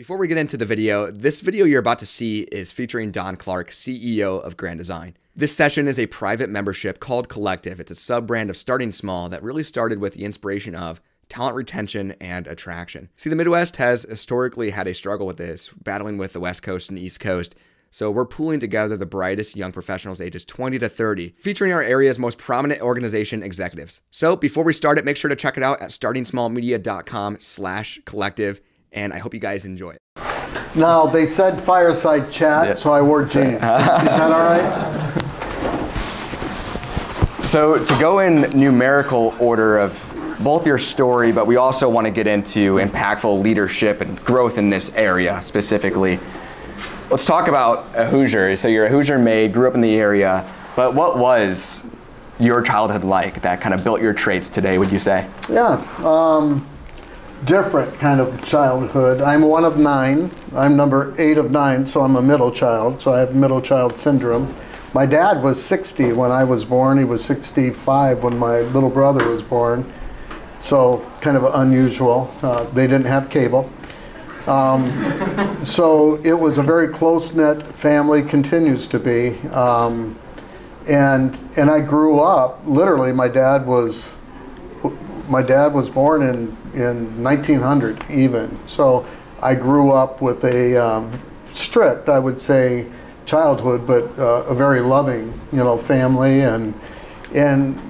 Before we get into the video, this video you're about to see is featuring Don Clark, CEO of Grand Design. This session is a private membership called Collective. It's a sub-brand of Starting Small that really started with the inspiration of talent retention and attraction. See, the Midwest has historically had a struggle with this, battling with the West Coast and East Coast. So we're pooling together the brightest young professionals ages 20 to 30, featuring our area's most prominent organization executives. So before we start it, make sure to check it out at startingsmallmedia.com/collective. And I hope you guys enjoy it. Now, they said fireside chat, so I wore jeans. Is that all right? So to go in numerical order of both your story, but we also want to get into impactful leadership and growth in this area specifically. Let's talk about a Hoosier. So you're a Hoosier maid, grew up in the area, but what was your childhood like that kind of built your traits today, would you say? Yeah. Different kind of childhood. I'm one of 9. I'm number 8 of 9, so I'm a middle child, so I have middle child syndrome. My dad was 60 when I was born. He was 65 when my little brother was born, so kind of unusual. They didn't have cable. So it was a very close-knit family, continues to be. And I grew up, literally, my dad was born in 1900 even. So I grew up with a strict, I would say, childhood, but a very loving, family, and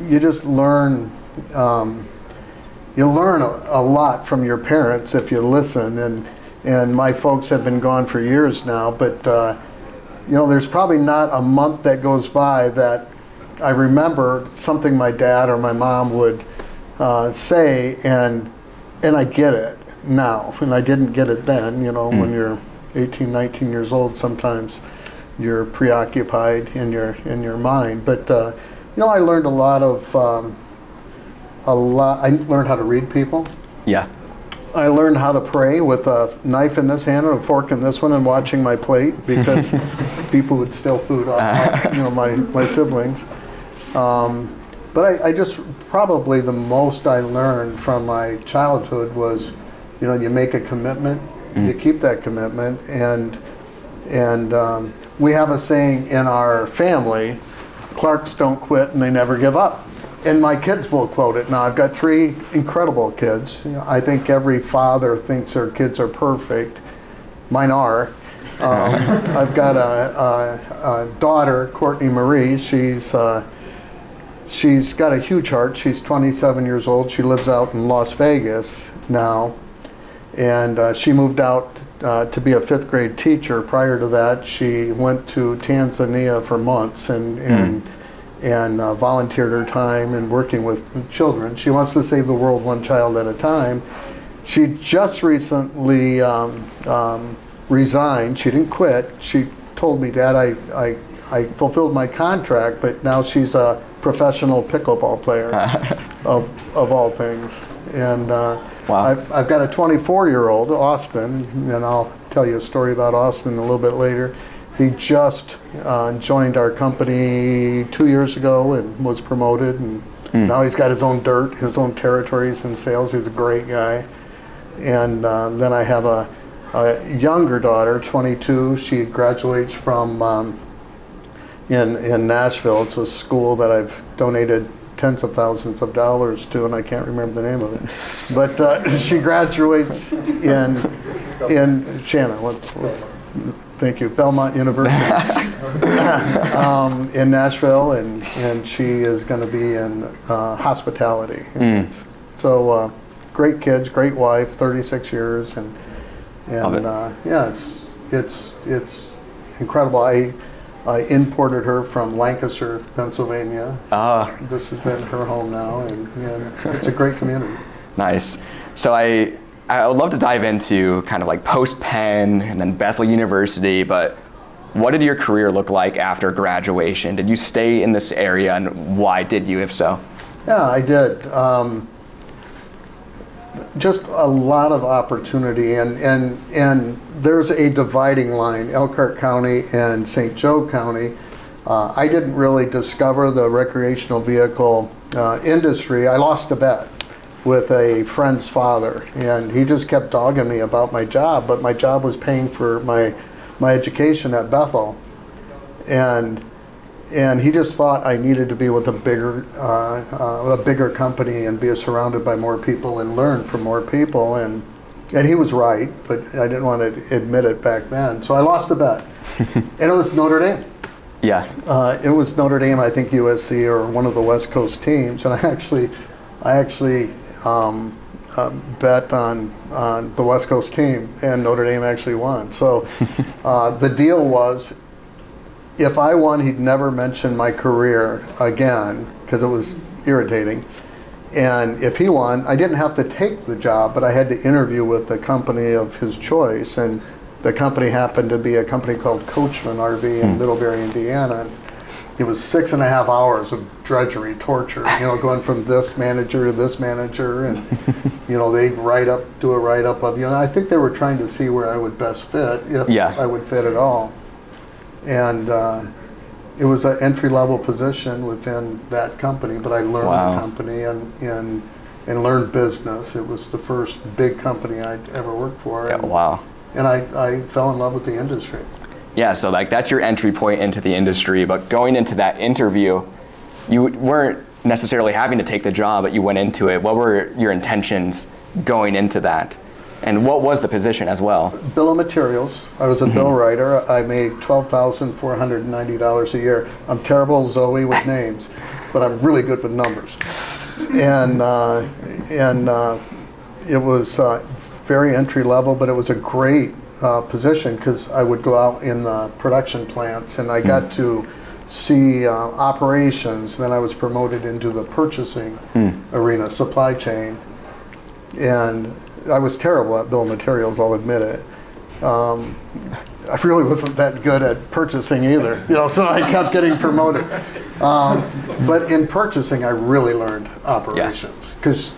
you just learn, you learn a lot from your parents if you listen. And my folks have been gone for years now, but there's probably not a month that goes by that I remember something my dad or my mom would say, and I get it now, and I didn't get it then. When you're 18, 19 years old, sometimes you're preoccupied in your mind. But I learned a lot. I learned how to read people. Yeah. I learned how to pray with a knife in this hand and a fork in this one, and watching my plate because people would steal food off my siblings. But I just, probably the most I learned from my childhood was, you make a commitment, you keep that commitment, and we have a saying in our family, Clarks don't quit and they never give up. And my kids will quote it. Now, I've got 3 incredible kids. I think every father thinks their kids are perfect. Mine are. I've got a daughter, Courtney Marie. She's got a huge heart. She's 27 years old. She lives out in Las Vegas now. And she moved out to be a 5th grade teacher. Prior to that, she went to Tanzania for months and volunteered her time in working with children. She wants to save the world one child at a time. She just recently resigned. She didn't quit. She told me, Dad, I fulfilled my contract, but now she's a professional pickleball player of all things. And wow. I've got a 24-year-old, Austin, and I'll tell you a story about Austin a little bit later. He just joined our company 2 years ago and was promoted, and now he's got his own dirt, his own territories in sales. He's a great guy. And then I have a younger daughter, 22. She graduates from in Nashville. It's a school that I've donated tens of thousands of dollars to, and I can't remember the name of it. But she graduates in Shannon. Thank you, Belmont University in Nashville, and she is going to be in hospitality. So great kids, great wife, 36 years, and yeah, it's incredible. I imported her from Lancaster, Pennsylvania. This has been her home now, and it's a great community. Nice. So I would love to dive into kind of like post-Penn and then Bethel University, but what did your career look like after graduation? Did you stay in this area, and why did you, if so? Yeah, I did. Just a lot of opportunity, and there's a dividing line, Elkhart County and St. Joe County. I didn't really discover the recreational vehicle industry. I lost a bet. with a friend's father, and he just kept dogging me about my job, but my job was paying for my education at Bethel, and he just thought I needed to be with a bigger company and be surrounded by more people and learn from more people, and he was right, but I didn't want to admit it back then, so I lost the bet. And it was Notre Dame. Yeah. It was Notre Dame, I think USC or one of the West Coast teams, and I actually bet on the West Coast team, and Notre Dame actually won. So the deal was, if I won, he'd never mention my career again, because it was irritating. And if he won, I didn't have to take the job, but I had to interview with the company of his choice. And the company happened to be a company called Keystone RV in Middlebury, Indiana. It was 6.5 hours of drudgery, torture, going from this manager to this manager, and they'd do a write-up of you. And I think they were trying to see where I would best fit, if I would fit at all. And it was an entry-level position within that company, but I learned the company and learned business. It was the first big company I'd ever worked for. Yeah, wow. And I fell in love with the industry. Yeah, so that's your entry point into the industry, but going into that interview, you weren't necessarily having to take the job, but you went into it. What were your intentions going into that? And what was the position as well? Bill of materials. I was a bill writer. I made $12,490 a year. I'm terrible, Zoe, with names, but I'm really good with numbers. And it was very entry level, but it was a great position, because I would go out in the production plants, and I got to see operations. Then I was promoted into the purchasing arena, supply chain, and I was terrible at bill of materials, I'll admit it. I really wasn't that good at purchasing either, so I kept getting promoted. But in purchasing, I really learned operations, because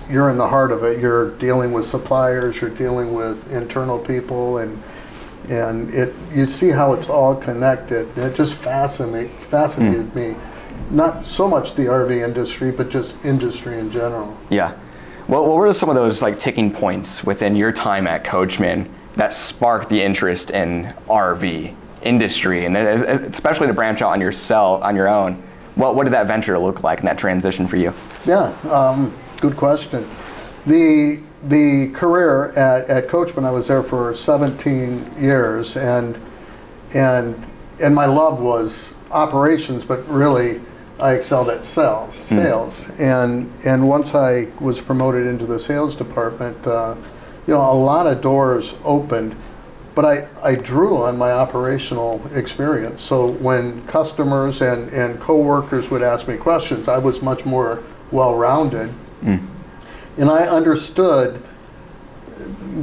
you're in the heart of it. You're dealing with suppliers, you're dealing with internal people, and you see how it's all connected. It just fascinated me. Not so much the RV industry, but just industry in general. Yeah. Well, what were some of those ticking points within your time at Coachman that sparked the interest in RV industry, and especially to branch out on your own? What did that venture look like in that transition for you? Yeah. Good question. The career at Coachman, I was there for 17 years, and my love was operations, but really I excelled at sales. And once I was promoted into the sales department, a lot of doors opened, but I drew on my operational experience. So when customers and coworkers would ask me questions, I was much more well-rounded. And I understood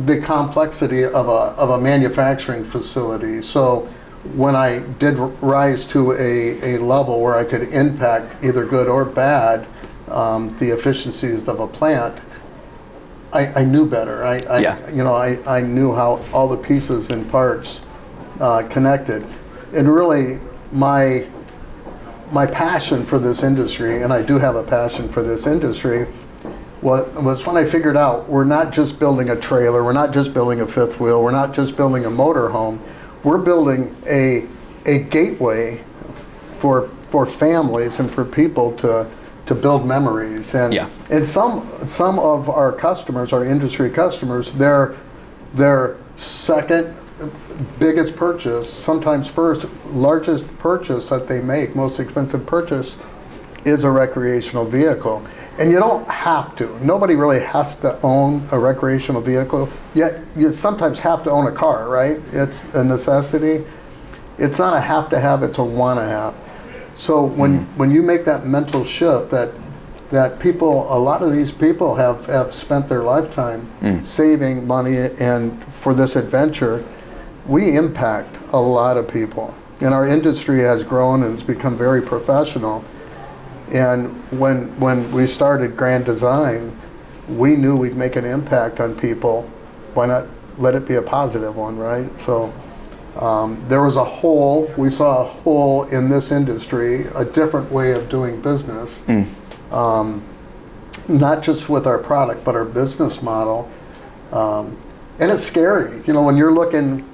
the complexity of a manufacturing facility. So when I did rise to a level where I could impact, either good or bad, the efficiencies of a plant, I knew better. I knew how all the pieces and parts connected. And really, my passion for this industry, and I do have a passion for this industry, was when I figured out we're not just building a trailer, we're not just building a fifth wheel, we're not just building a motor home, we're building a gateway for families and for people to build memories. And some of our customers, our industry customers, their second biggest purchase, sometimes first largest purchase that they make, most expensive purchase, is a recreational vehicle. And you don't have to. Nobody really has to own a recreational vehicle, yet you sometimes have to own a car, right? It's a necessity. It's not a have to have, it's a want to have. So when you make that mental shift that people, a lot of these people have spent their lifetime saving money and for this adventure, we impact a lot of people. And our industry has grown and it's become very professional. And when we started Grand Design, we knew we'd make an impact on people. Why not let it be a positive one, right? So there was a hole, we saw a hole in this industry, a different way of doing business. not just with our product, but our business model. And it's scary, you know, when you're looking,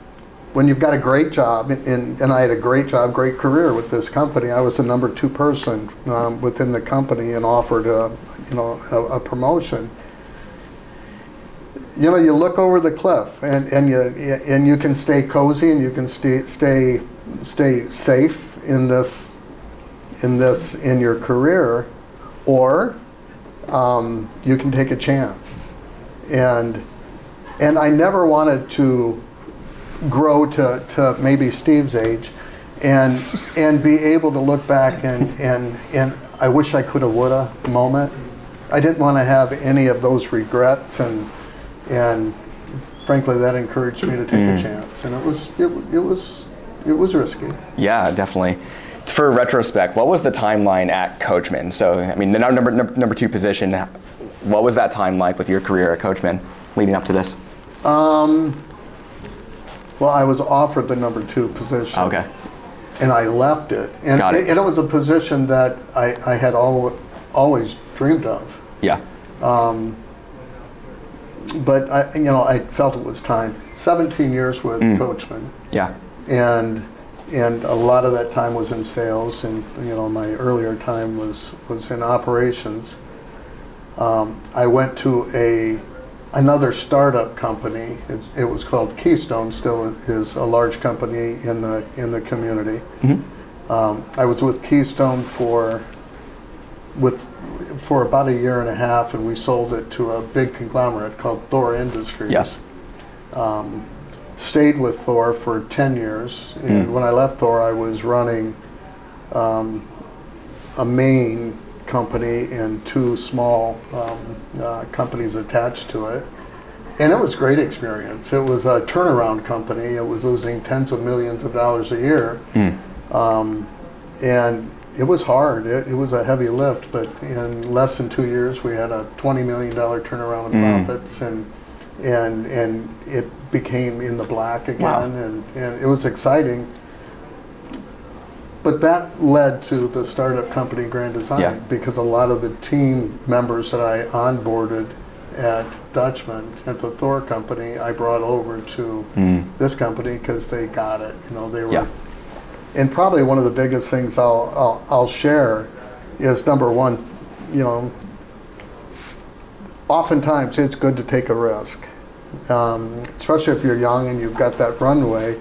when you've got a great job, and I had a great job, great career with this company. I was the number 2 person within the company and offered a promotion. You know, you look over the cliff, and you can stay cozy, and you can stay safe in your career, or you can take a chance. And I never wanted to grow to maybe Steve's age, and be able to look back and I wish I coulda, woulda moment. I didn't want to have any of those regrets, and frankly, that encouraged me to take a chance. And it was risky. Yeah, definitely. For retrospect, what was the timeline at Coachman? So, I mean, the number 2 position, what was that time like with your career at Coachman leading up to this? Well, I was offered the number 2 position. Okay. And I left it. And Got it. And it was a position that I had always dreamed of. Yeah. But I felt it was time. 17 years with Coachman. Yeah. And a lot of that time was in sales, and my earlier time was in operations. I went to another startup company. It was called Keystone. Still is a large company in the community. I was with Keystone for about a year and a half, and we sold it to a big conglomerate called Thor Industries. Yes. Stayed with Thor for 10 years, and when I left Thor, I was running a main company and 2 small companies attached to it. And it was a great experience. It was a turnaround company. It was losing tens of millions of dollars a year. And it was hard. It was a heavy lift, but in less than 2 years, we had a $20 million turnaround in profits, and it became in the black again. Wow. And it was exciting. But that led to the startup company Grand Design, because a lot of the team members that I onboarded at Dutchman, at the Thor company, I brought over to this company because they got it. They were. And probably one of the biggest things I'll share is, number one, oftentimes it's good to take a risk, especially if you're young and you've got that runway.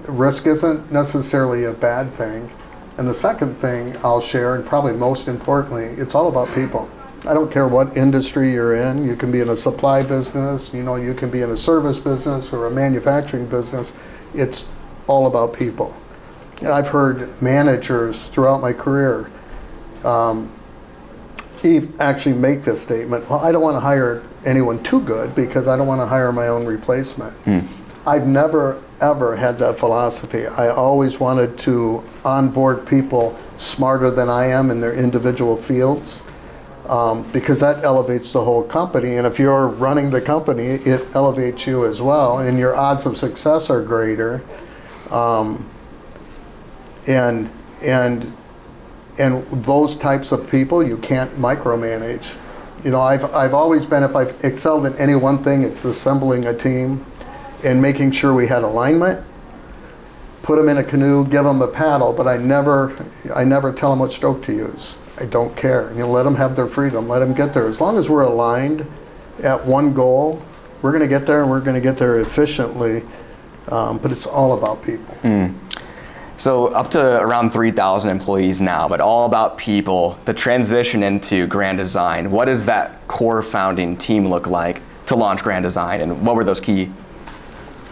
Risk isn't necessarily a bad thing. And the second thing I'll share, and probably most importantly, it's all about people. I don't care what industry you're in. You can be in a supply business, you can be in a service business or a manufacturing business. It's all about people. And I've heard managers throughout my career actually make this statement: well, I don't want to hire anyone too good because I don't want to hire my own replacement. I've never ever had that philosophy. I always wanted to onboard people smarter than I am in their individual fields, because that elevates the whole company. And if you're running the company, it elevates you as well, and your odds of success are greater. And those types of people you can't micromanage. I've always been, if I've excelled in any one thing, it's assembling a team and making sure we had alignment. Put them in a canoe, give them a paddle, but I never tell them what stroke to use. I don't care. Let them have their freedom. Let them get there. As long as we're aligned at one goal, we're going to get there, and we're going to get there efficiently. But it's all about people. So up to around 3,000 employees now, but all about people. The transition into Grand Design, what does that core founding team look like to launch Grand Design, and what were those key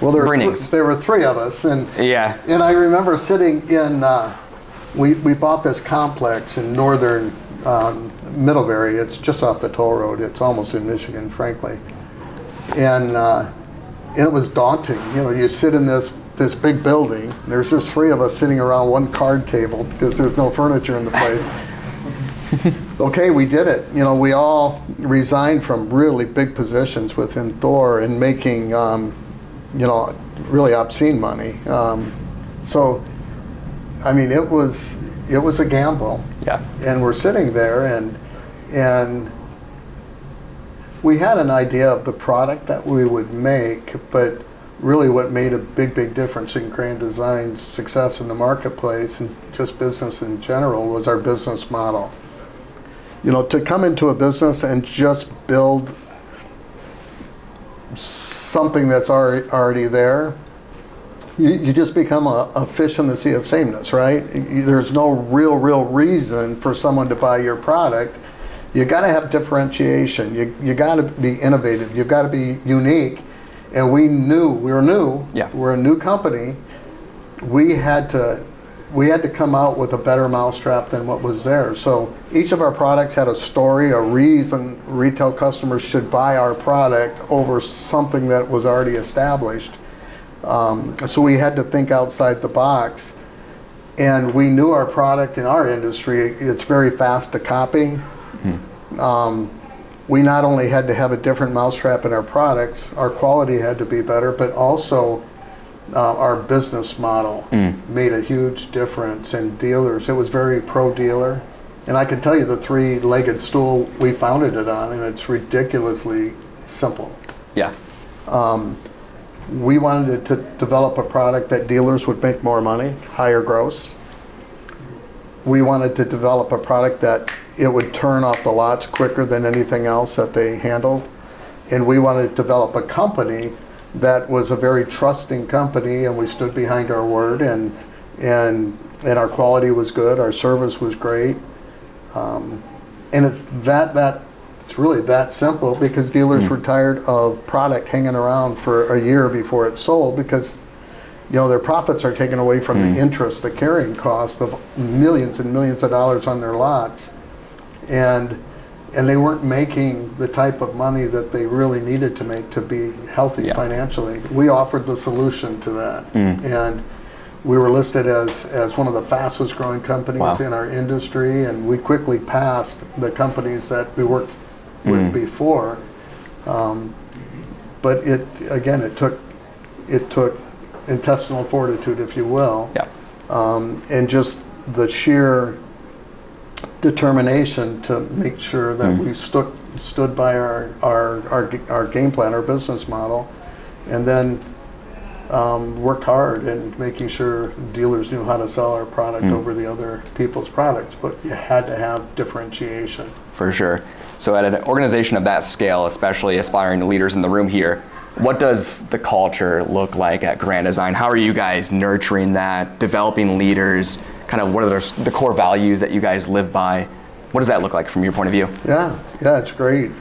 bringings? There were 3 of us, and I remember sitting in, we bought this complex in northern Middlebury. It's just off the toll road. It's almost in Michigan, frankly. And it was daunting. You sit in this big building. There's just 3 of us sitting around one card table because there's no furniture in the place. Okay, we did it. We all resigned from really big positions within Thor and making, really obscene money. So, I mean, it was a gamble. Yeah. And we're sitting there, And we had an idea of the product that we would make, but really what made a big difference in Grand Design's success in the marketplace and just business in general was our business model. You know, to come into a business and just build something that's already there, you just become a fish in the sea of sameness, right? There's no real reason for someone to buy your product. You got to have differentiation. You got to be innovative. You've got to be unique. And we were new. Yeah. We're a new company. We had to come out with a better mousetrap than what was there. So each of our products had a story, a reason retail customers should buy our product over something that was already established. So we had to think outside the box. And we knew our product in our industry, it's very fast to copy. We not only had to have a different mousetrap in our products, our quality had to be better, but also our business model made a huge difference in dealers. It was very pro-dealer. And I can tell you the three-legged stool we founded it on, and it's ridiculously simple. Yeah. We wanted to develop a product that dealers would make more money, higher gross. We wanted to develop a product that it would turn off the lots quicker than anything else that they handled. And we wanted to develop a company that was a very trusting company, and we stood behind our word, and our quality was good, our service was great. And it's really that simple, because dealers were tired of product hanging around for a year before it sold, because their profits are taken away from the interest, the carrying cost of millions and millions of dollars on their lots. And they weren't making the type of money that they really needed to make to be healthy financially. We offered the solution to that. And we were listed as one of the fastest growing companies in our industry, and we quickly passed the companies that we worked with before. But it took intestinal fortitude, if you will, and just the sheer determination to make sure that we stood by our game plan, our business model, and then worked hard in making sure dealers knew how to sell our product over the other people's products. But you had to have differentiation. For sure. So at an organization of that scale, especially aspiring leaders in the room here, what does the culture look like at Grand Design? How are you guys nurturing that, developing leaders? Kind of what are the core values that you guys live by? What does that look like from your point of view? Yeah, it's great.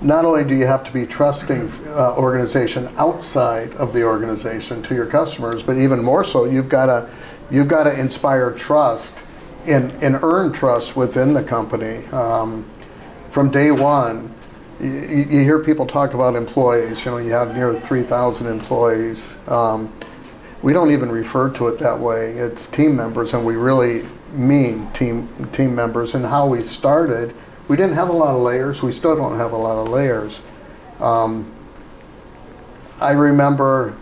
Not only do you have to be trusting organization outside of the organization to your customers, but even more so, you've got to inspire trust and earn trust within the company. From day one, you hear people talk about employees. You have near 3,000 employees. We don't even refer to it that way. It's team members, and we really mean team members. And how we started, we didn't have a lot of layers. We still don't have a lot of layers. I remember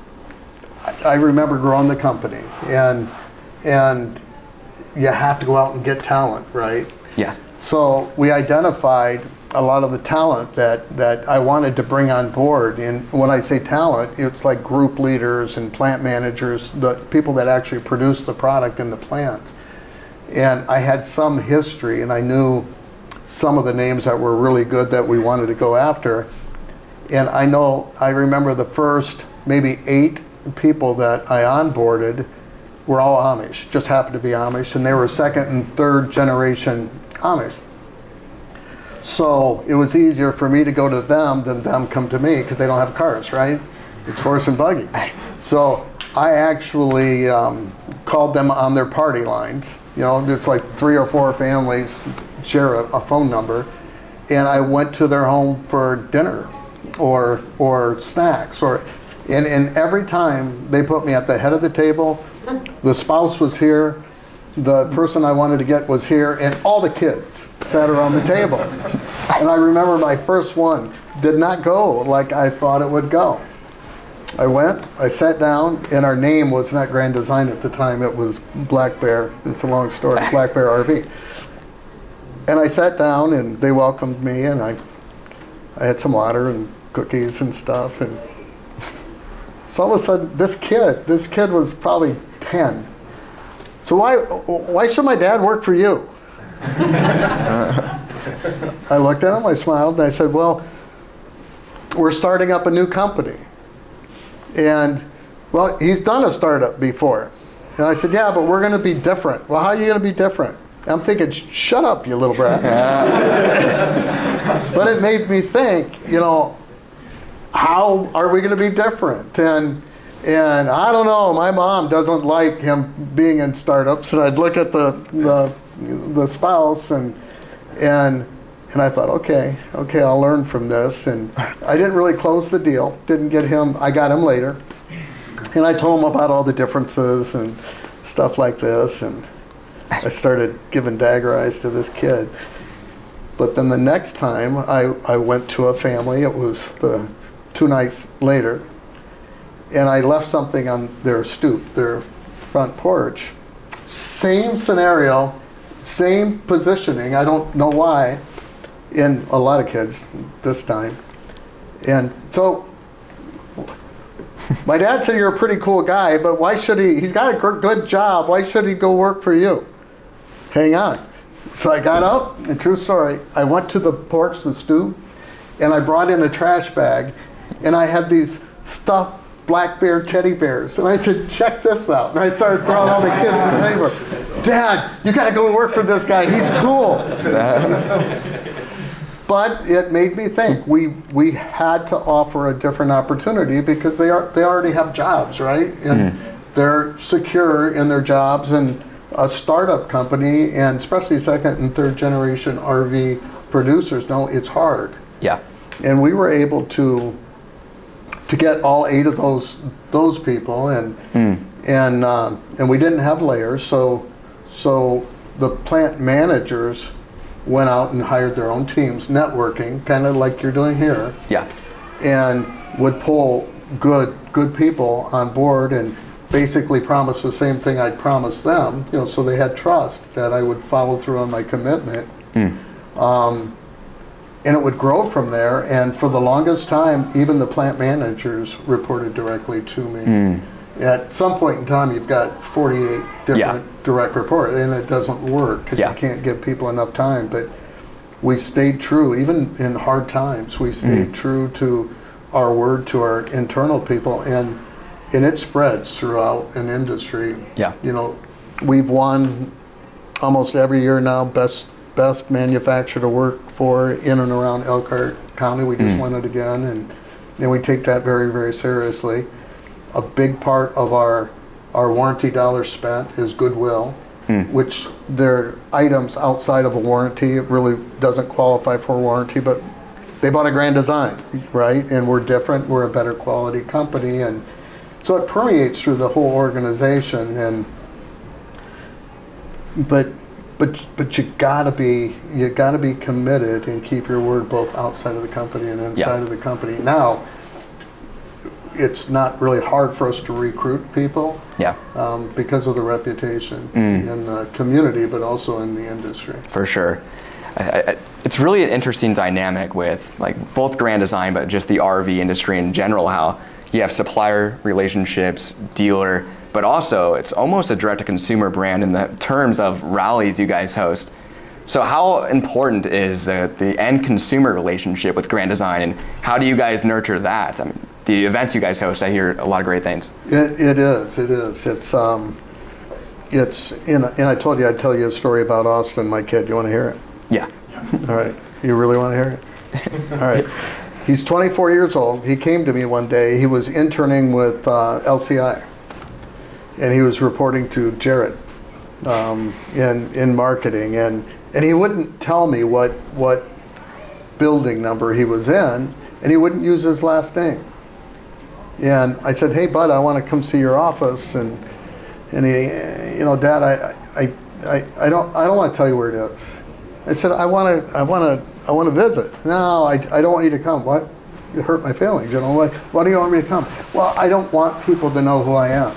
growing the company, and you have to go out and get talent, right? Yeah. So we identified a lot of the talent that I wanted to bring on board. And when I say talent, it's like group leaders and plant managers, the people that actually produce the product in the plants. And I had some history, and I knew some of the names that were really good that we wanted to go after. And I remember the first maybe 8 people that I onboarded were all Amish, just happened to be Amish, and they were second and third generation Amish. So it was easier for me to go to them than them come to me, because they don't have cars, right? It's horse and buggy. So I actually called them on their party lines. It's like 3 or 4 families share a phone number, and I went to their home for dinner or snacks, and every time they put me at the head of the table. The spouse was here, the person I wanted to get was here, and all the kids sat around the table. And I remember my first one did not go like I thought it would go. I went, I sat down, and our name was not Grand Design at the time, it was Black Bear. It's a long story, Black Bear RV. And I sat down, and they welcomed me, and I had some water and cookies and stuff. And so all of a sudden, this kid was probably 10. So why should my dad work for you? I looked at him, I smiled, and I said, well, we're starting up a new company. And, well, he's done a startup before. And I said, yeah, but we're going to be different. Well, how are you going to be different? I'm thinking, shut up, you little brat. But it made me think, you know, how are we going to be different? And I don't know, my mom doesn't like him being in startups. And I'd look at the spouse, and I thought, okay, I'll learn from this. And I didn't really close the deal. Didn't get him. I got him later. And I told him about all the differences and stuff like this. And I started giving dagger eyes to this kid. But then the next time I went to a family, it was 2 nights later, and I left something on their stoop, their front porch. Same scenario, same positioning, I don't know why, in a lot of kids this time. And so my dad said, you're a pretty cool guy, but why should he's got a good job, why should he go work for you? Hang on. So I got up, and true story, I went to the porch, the stoop, and I brought in a trash bag, and I had these stuffed black bear teddy bears. And I said, check this out. And I started throwing all the kids in the neighborhood. Dad, you got to go work for this guy. He's cool. But it made me think. We had to offer a different opportunity because they already have jobs, right? And they're secure in their jobs, and a startup company, and especially second and third generation RV producers know it's hard. Yeah. And we were able to get all 8 of those people, and we didn't have layers, so the plant managers went out and hired their own teams, networking, kind of like you're doing here. Yeah. And would pull good people on board and basically promise the same thing I'd promised them, you know, so they had trust that I would follow through on my commitment. And it would grow from there, and for the longest time, even the plant managers reported directly to me. At some point in time, you've got 48 different direct reports, and it doesn't work because you can't give people enough time. But we stayed true, even in hard times, we stayed true to our word, to our internal people, and it spreads throughout an industry. Yeah. You know, we've won almost every year now, best manufacturer to work for in and around Elkhart County. We just won it again, and we take that very, very seriously. A big part of our warranty dollars spent is goodwill, which they're items outside of a warranty. It really doesn't qualify for a warranty, but they bought a Grand Design, right? And we're different. We're a better quality company, and so it permeates through the whole organization. And but you gotta be committed and keep your word both outside of the company and inside of the company. Now, it's not really hard for us to recruit people because of the reputation in the community, but also in the industry. For sure. It's really an interesting dynamic with like both Grand Design, but just the RV industry in general, how you have supplier relationships, dealer, but also it's almost a direct-to-consumer brand in the terms of rallies you guys host. So how important is the end consumer relationship with Grand Design, and how do you guys nurture that? I mean, the events you guys host, I hear a lot of great things. It is. And I told you I'd tell you a story about Austin, my kid. You want to hear it? Yeah. All right. You really want to hear it? All right. He's 24 years old. He came to me one day. He was interning with LCI, and he was reporting to Jared in marketing, and he wouldn't tell me what building number he was in, and he wouldn't use his last name. And I said, "Hey, bud, I want to come see your office." And he, Dad, I don't want to tell you where it is. I said, I want to visit. No, I don't want you to come. What? You hurt my feelings. Why do you want me to come? Well, I don't want people to know who I am.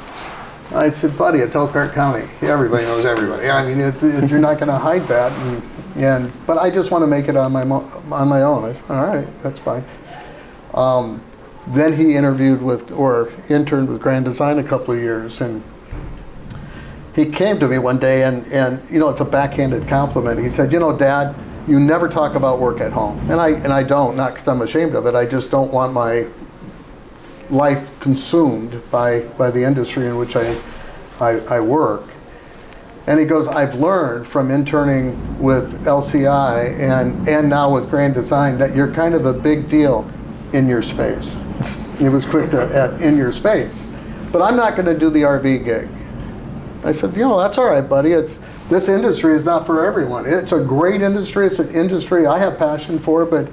I said, buddy, it's Elkhart County. Everybody knows everybody. I mean, you're not going to hide that. And But I just want to make it on my own. I said, all right, that's fine. Then he interned with Grand Design a couple of years, and he came to me one day, and it's a backhanded compliment. He said, Dad, you never talk about work at home, and I don't, not because I'm ashamed of it. I just don't want my life consumed by the industry in which I work. And he goes, I've learned from interning with LCI and now with Grand Design that you're kind of a big deal in your space. He was quick to add in your space. But I'm not going to do the RV gig. I said, that's all right, buddy. This industry is not for everyone. It's a great industry. It's an industry I have passion for, but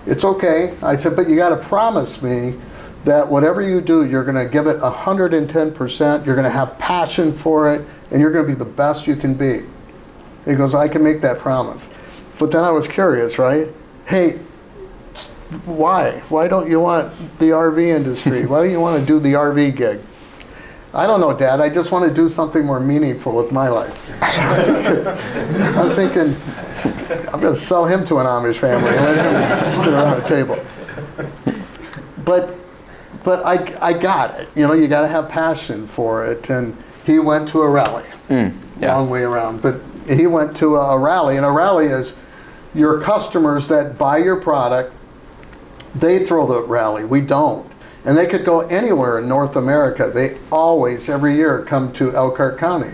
it's okay. I said, but you got to promise me that whatever you do, you're going to give it 110%. You're going to have passion for it, and you're going to be the best you can be. He goes, I can make that promise. But then I was curious, right? Hey, why? Why don't you want the RV industry? Why don't you want to do the RV gig? I don't know, Dad. I just want to do something more meaningful with my life. I'm thinking, I'm going to sell him to an Amish family and let him sit around a table. But I got it. You got to have passion for it. And he went to a rally, long way around. But he went to a rally, and a rally is your customers that buy your product. They throw the rally. We don't. And they could go anywhere in North America. They always, every year, come to Elkhart County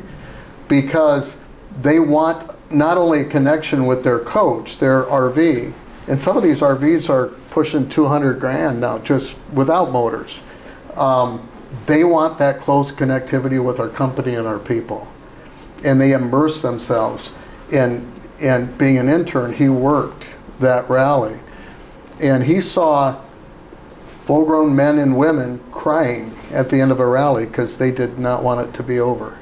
because they want not only a connection with their coach, their RV, and some of these RVs are pushing 200 grand now just without motors. They want that close connectivity with our company and our people. And they immerse themselves in being an intern. He worked that rally. And he saw full-grown men and women crying at the end of a rally because they did not want it to be over.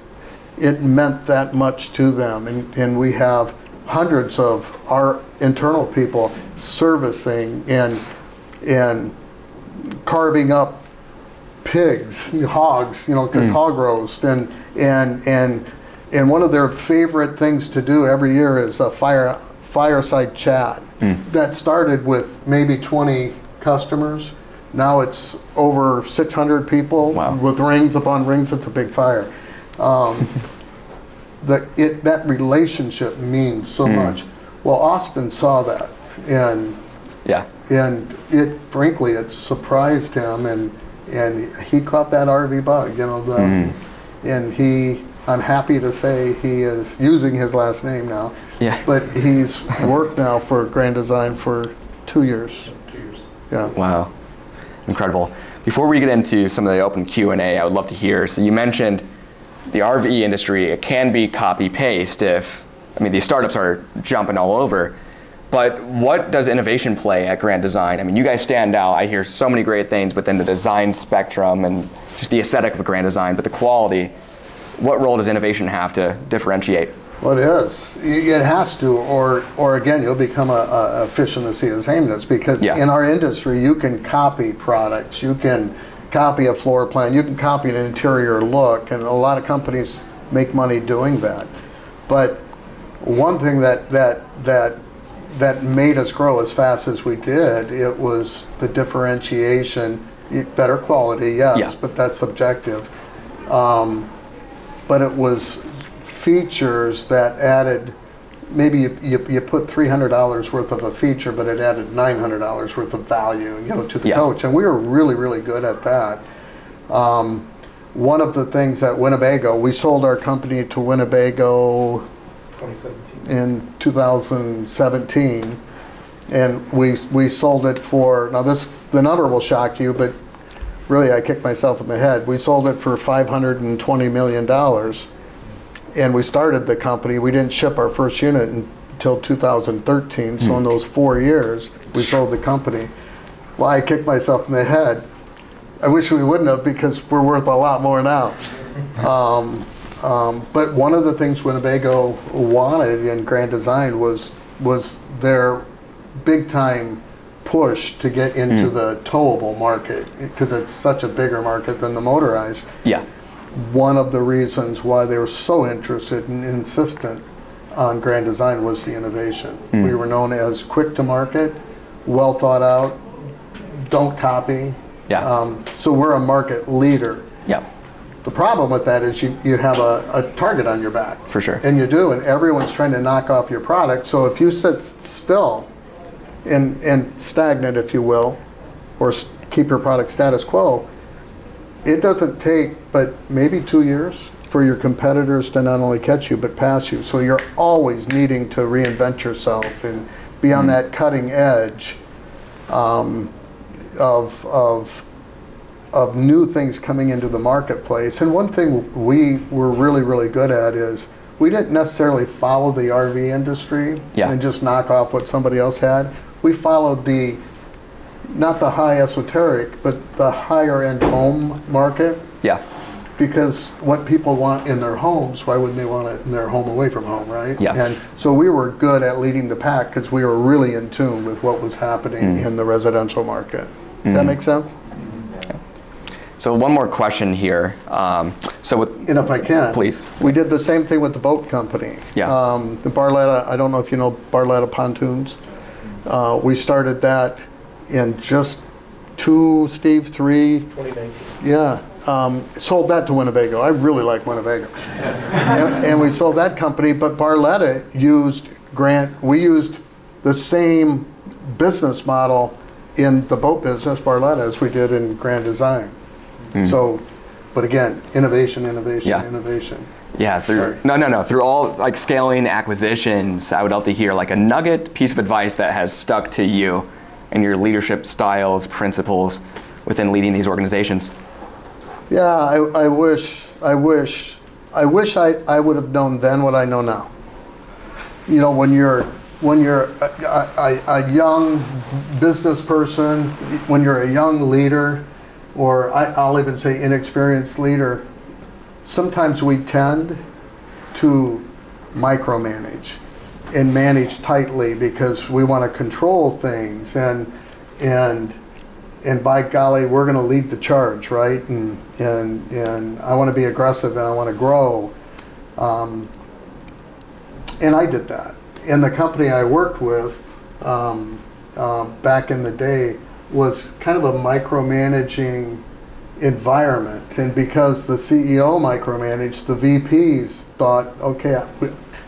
It meant that much to them, and we have hundreds of our internal people servicing and carving up pigs, hogs, because hog roast, and one of their favorite things to do every year is a fireside chat. That started with maybe 20 customers. Now it's over 600 people. Wow. With rings upon rings. It's a big fire. That relationship means so much. Well, Austin saw that, and frankly it surprised him, and he caught that RV bug. And I'm happy to say he is using his last name now. Yeah. But he's worked now for Grand Design for 2 years. 2 years. Yeah. Wow. Incredible. Before we get into some of the open Q&A, I would love to hear, so you mentioned the RV industry, it can be copy-paste these startups are jumping all over, but what does innovation play at Grand Design? You guys stand out. I hear so many great things within the design spectrum and just the aesthetic of Grand Design, but the quality, what role does innovation have to differentiate? Well, it is. It has to, or again, you'll become a fish in the sea of sameness, because in our industry, you can copy products, you can copy a floor plan, you can copy an interior look, and a lot of companies make money doing that. But one thing that made us grow as fast as we did, it was the differentiation, better quality, yes, but that's subjective. But it was features that added, maybe you put $300 worth of a feature, but it added $900 worth of value, to the coach, and we were really, really good at that. One of the things at Winnebago, we sold our company to Winnebago in 2017, and we sold it for, now the number will shock you, but really I kicked myself in the head. We sold it for $520 million. And we started the company. We didn't ship our first unit until 2013. So in those 4 years, we sold the company. Well, I kicked myself in the head. I wish we wouldn't have, because we're worth a lot more now. But one of the things Winnebago wanted in Grand Design was their big time push to get into the towable market, because it's such a bigger market than the motorized. Yeah. One of the reasons why they were so interested and insistent on Grand Design was the innovation. We were known as quick to market, well thought out, don't copy. Yeah. So we're a market leader. Yeah. The problem with that is you have a target on your back. For sure. And you do, and everyone's trying to knock off your product. So if you sit still and stagnant, if you will, or keep your product status quo, it doesn't take but maybe 2 years for your competitors to not only catch you but pass you. So you're always needing to reinvent yourself and be on that cutting edge of new things coming into the marketplace. And one thing we were really, really good at is we didn't necessarily follow the RV industry and just knock off what somebody else had. We followed not the high esoteric, but the higher end home market. Yeah. Because what people want in their homes, why wouldn't they want it in their home away from home, right? Yeah. And so we were good at leading the pack because we were really in tune with what was happening in the residential market. Does that make sense? So one more question here. And if I can, please. We did the same thing with the boat company. Yeah. The Barletta, I don't know if you know Barletta pontoons. We started that in just 3. 2019. Yeah. Sold that to Winnebago. I really like Winnebago. and we sold that company, but Barletta we used the same business model in the boat business, Barletta, as we did in Grand Design. So, but again, innovation. Yeah, through all like scaling acquisitions, I would love to hear like a nugget piece of advice that has stuck to you and your leadership styles, principles within leading these organizations. Yeah, I wish I would have known then what I know now. You know, when you're a young business person, when you're a young leader, or I'll even say inexperienced leader, sometimes we tend to micromanage and manage tightly because we want to control things and by golly, we're going to lead the charge, right? And I want to be aggressive and I want to grow. And I did that. And the company I worked with back in the day was kind of a micromanaging environment. And because the CEO micromanaged, the VPs thought, okay,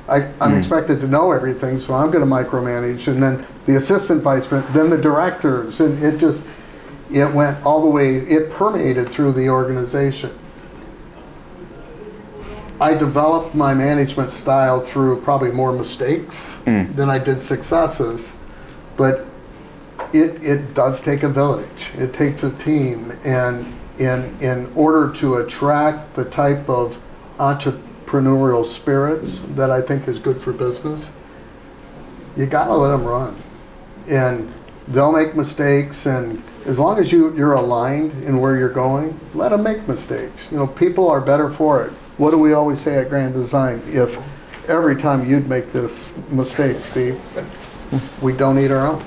I'm expected to know everything, so I'm going to micromanage. And then the assistant vice president, then the directors, and it went all the way, it permeated through the organization. I developed my management style through probably more mistakes than I did successes, but it does take a village. It takes a team, and in order to attract the type of entrepreneurial spirits that I think is good for business, you gotta let them run. And they'll make mistakes, and as long as you're aligned in where you're going, let them make mistakes. You know, people are better for it. What do we always say at Grand Design? If every time you'd make this mistake, Steve, we don't eat our own.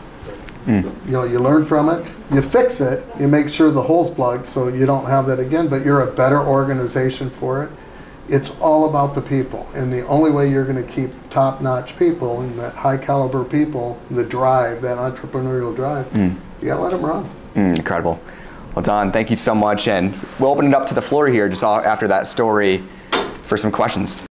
You know, you learn from it, you fix it, you make sure the hole's plugged so you don't have that again, but you're a better organization for it. It's all about the people, and the only way you're going to keep top-notch people and that high-caliber people, the drive, that entrepreneurial drive, you got to let them run. Incredible. Well, Don, thank you so much, and we'll open it up to the floor here just after that story for some questions.